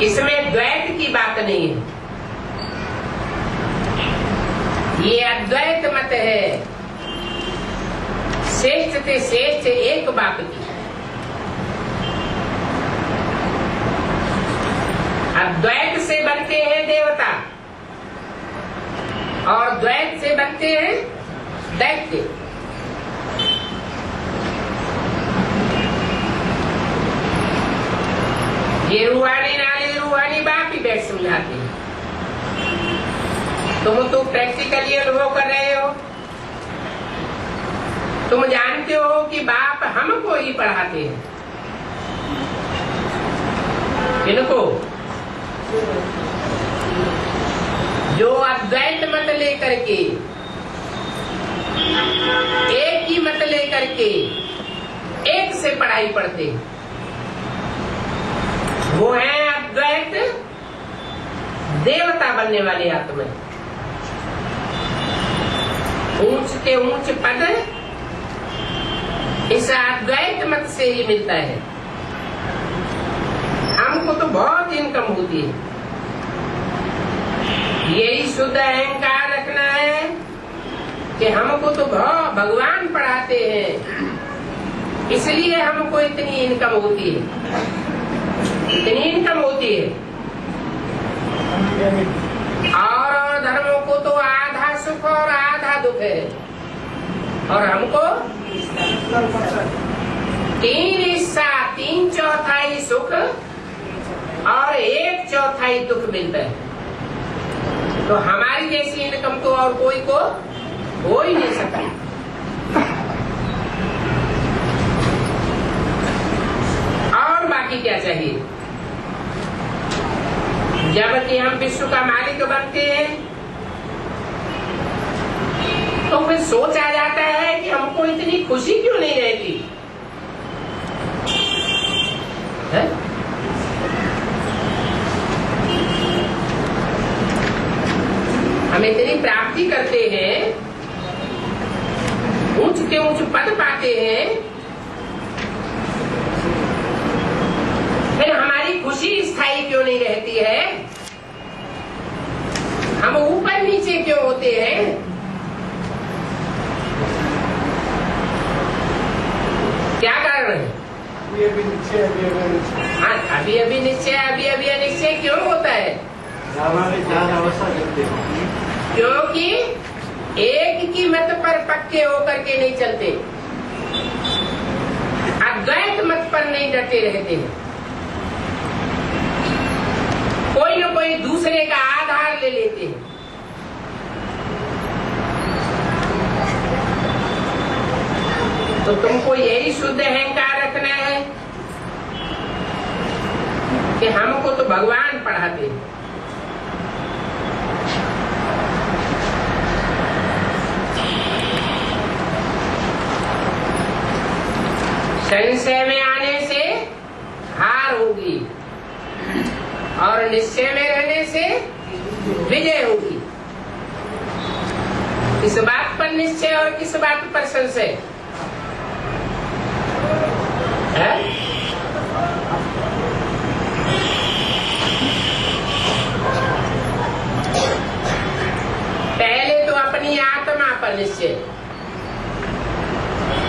इसमें द्वैत की बात नहीं है, ये अद्वैत मत है, श्रेष्ठ से श्रेष्ठ एक बात की। अद्वैत से बनते हैं देवता और द्वैत से बनते हैं दैत्य। ये रूहानी नाले रूहानी बाप ही बैठ समझाते हैं। तुम तो प्रैक्टिकली अनुभव कर रहे हो। तुम जानते हो कि बाप हमको ही पढ़ाते हैं। इनको जो अद्वैत मत लेकर के, एक ही मत लेकर के एक से पढ़ाई पढ़ते, वो है अद्वैत देवता बनने वाले आत्मा। ऊंच के ऊंच पद इस अद्वैत मत से ही मिलता है। हमको तो बहुत इनकम होती है। यही शुद्ध अहंकार रखना है कि हमको तो भगवान पढ़ाते हैं, इसलिए हमको इतनी इनकम होती है, इतनी इनकम होती है। और धर्मों को तो आधा सुख और आधा दुख है, और हमको 3 हिस्सा, 3/4 सुख और 1/4 दुख मिलता है। तो हमारी जैसी इनकम तो और कोई को हो ही नहीं सकती। और बाकी क्या चाहिए? जब कि हम विश्व का मालिक बनते हैं तो फिर सोच आ जाता है कि हमको इतनी खुशी क्यों नहीं रहती है? हम इतनी प्राप्ति करते हैं, ऊंच के ऊंच पद पाते हैं, फिर हमारी खुशी स्थायी क्यों नहीं रहती है? हम ऊपर नीचे क्यों होते हैं? क्या कारण है? अभी निश्चय, हाँ, अभी अभी निश्चय, अभी अभी अनिश्चय क्यों होता है? क्योंकि एक की मत पर पक्के होकर के नहीं चलते, अद्वैत मत पर नहीं डटे रहते हैं, कोई न कोई दूसरे का आधार ले लेते हैं। तो तुमको यही शुद्ध अहंकार रखना है कि हमको तो भगवान पढ़ाते हैं। संशय में आने से हार होगी और निश्चय में रहने से विजय होगी। किस बात पर निश्चय और किस बात पर संशय है? निश्चय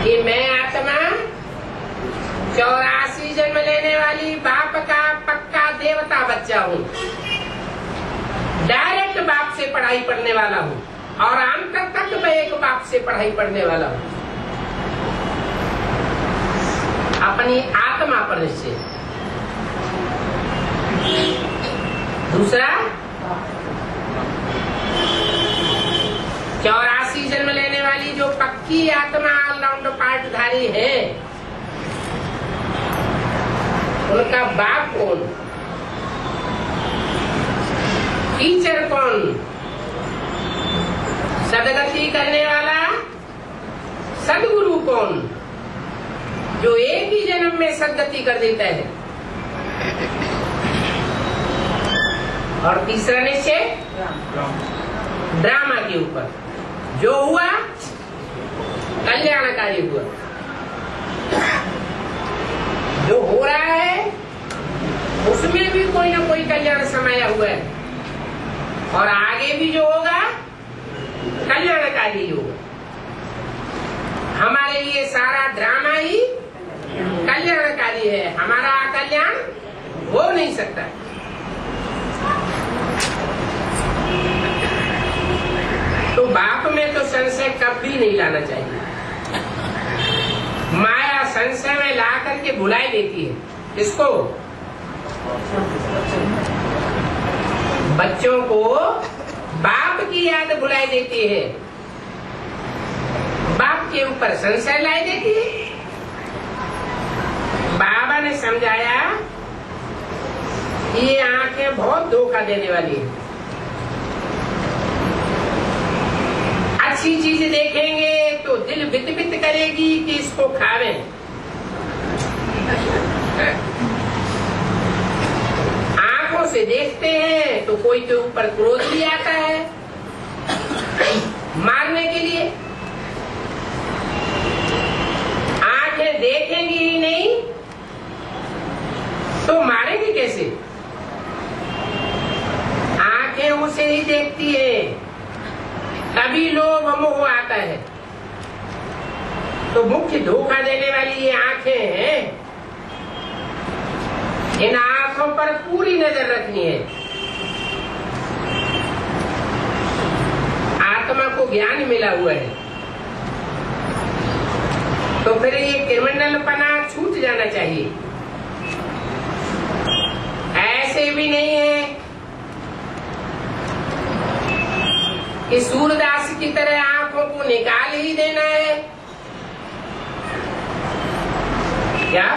कि मैं आत्मा 84 जन्म लेने वाली बाप का पक्का देवता बच्चा हूँ। डायरेक्ट बाप से पढ़ाई पढ़ने वाला हूँ और अंत तक मैं एक बाप से पढ़ाई पढ़ने वाला हूँ। अपनी आत्मा पर निश्चय। दूसरा 84 जन्म लेने वाली जो पक्की आत्मा ऑलराउंड पार्टधारी है, उनका बाप कौन, टीचर कौन, सदगति करने वाला सदगुरु कौन, जो एक ही जन्म में सदगति कर देता है। और तीसरा निश्चय ड्रामा के ऊपर, जो हुआ कल्याणकारी हुआ, जो हो रहा है उसमें भी कोई ना कोई कल्याण समाया हुआ है और आगे भी जो होगा कल्याणकारी होगा। हमारे लिए सारा ड्रामा ही कल्याणकारी है, हमारा अकल्याण हो नहीं सकता। तो बाप में तो संशय कभी नहीं लाना चाहिए। माया संशय में ला करके भुलाई देती है। किसको? बच्चों को बाप की याद भुलाई देती है, बाप के ऊपर संशय लाई देती है। बाबा ने समझाया ये आंखें बहुत धोखा देने वाली है। अच्छी चीज देखेंगे तो दिल बित बित करेगी कि इसको खावें। आंखों से देखते हैं तो कोई के ऊपर क्रोध भी आता है मारने के लिए। आंखें देखेंगी ही नहीं तो मारेंगे कैसे? आंखें उसे ही देखती है, तभी लोभ मोह आता है। तो मुख्य धोखा देने वाली ये आंखें हैं। इन आंखों पर पूरी नजर रखनी है। आत्मा को ज्ञान मिला हुआ है तो फिर ये क्रिमिनलपना छूट जाना चाहिए। ऐसे भी नहीं है कि सूरदास की तरह आंखों को निकाल ही देना है। क्या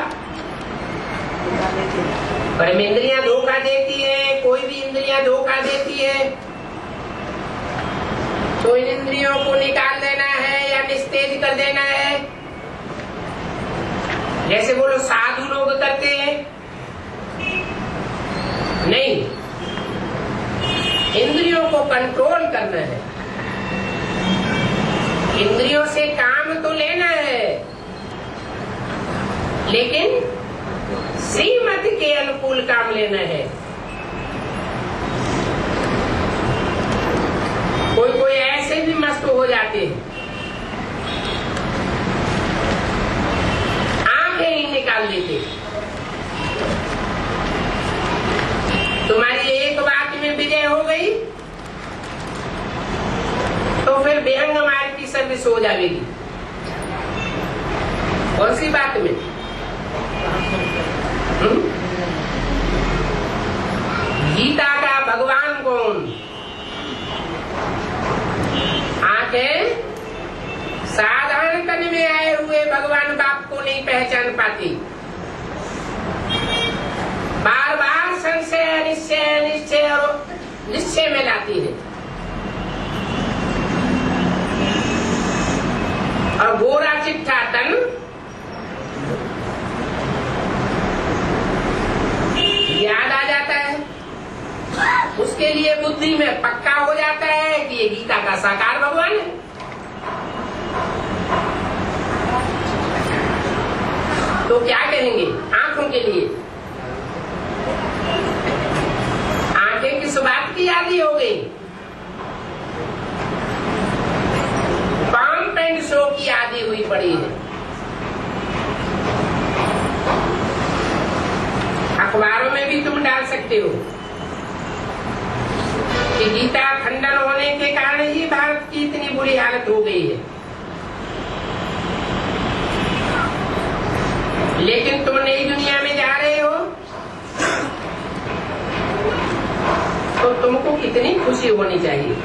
परम इंद्रियां धोखा देती है, कोई भी इंद्रियां धोखा देती है तो इन इंद्रियों को निकाल देना है या निस्तेज कर देना है, जैसे वो लोग साधु लोग करते हैं। नहीं, इंद्रियों को कंट्रोल करना है। इंद्रियों से काम तो लेना है लेकिन श्रीमत के अनुकूल काम लेना है। कोई कोई ऐसे भी मस्त हो जाते हैं, आंखें ही निकाल देते। तुम्हारी एक बात में विजय हो गई तो फिर बेहंग मार्ग की सर्विस हो जाएगी। कौन सी बात में? गीता का भगवान कौन? आंखें साधारण तन में आए हुए भगवान बाप को नहीं पहचान पाती, बार बार संशय निश्चय निश्चय और निश्चय में लाती है। और गोरा चिट्ठा तन याद आ जाता है, उसके लिए बुद्धि में पक्का हो जाता है कि ये गीता का साकार भगवान है। तो क्या कहेंगे आंखों के लिए? आंखें किस बात की याद ही हो गई? पड़ी है। अखबारों में भी तुम डाल सकते हो कि गीता खंडन होने के कारण ही भारत की इतनी बुरी हालत हो गई है। लेकिन तुम नई दुनिया में जा रहे हो तो तुमको कितनी खुशी होनी चाहिए।